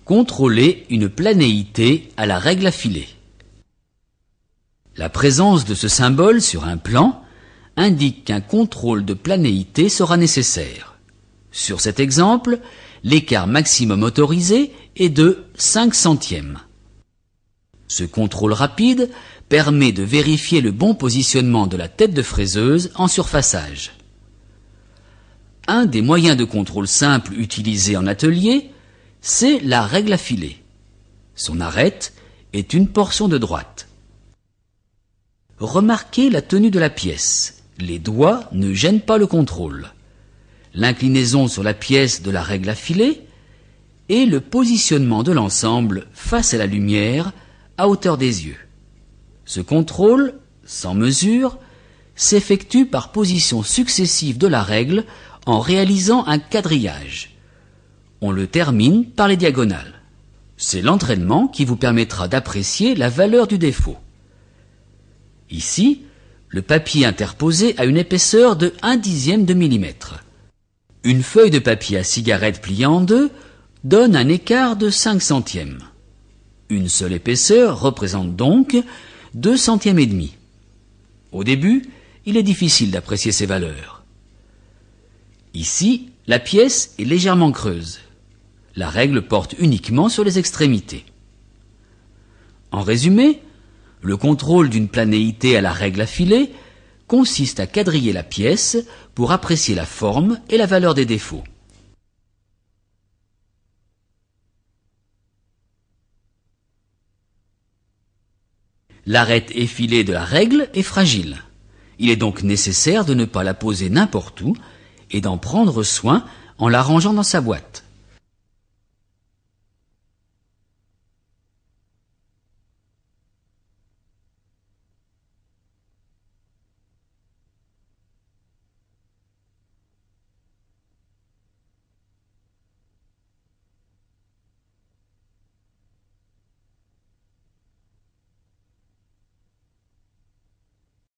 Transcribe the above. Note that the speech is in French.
Contrôler une planéité à la règle à filet. La présence de ce symbole sur un plan indique qu'un contrôle de planéité sera nécessaire. Sur cet exemple, l'écart maximum autorisé est de 5 centièmes. Ce contrôle rapide permet de vérifier le bon positionnement de la tête de fraiseuse en surfaçage. Un des moyens de contrôle simple utilisés en atelier, c'est la règle à filet. Son arête est une portion de droite. Remarquez la tenue de la pièce. Les doigts ne gênent pas le contrôle. L'inclinaison sur la pièce de la règle à filet et le positionnement de l'ensemble face à la lumière à hauteur des yeux. Ce contrôle, sans mesure, s'effectue par position successive de la règle en réalisant un quadrillage. On le termine par les diagonales. C'est l'entraînement qui vous permettra d'apprécier la valeur du défaut. Ici, le papier interposé a une épaisseur de 1/10 de millimètre. Une feuille de papier à cigarette pliée en deux donne un écart de 5 centièmes. Une seule épaisseur représente donc 2 centièmes et demi. Au début, il est difficile d'apprécier ces valeurs. Ici, la pièce est légèrement creuse. La règle porte uniquement sur les extrémités. En résumé, le contrôle d'une planéité à la règle à filet consiste à quadriller la pièce pour apprécier la forme et la valeur des défauts. L'arête effilée de la règle est fragile. Il est donc nécessaire de ne pas la poser n'importe où et d'en prendre soin en la rangeant dans sa boîte.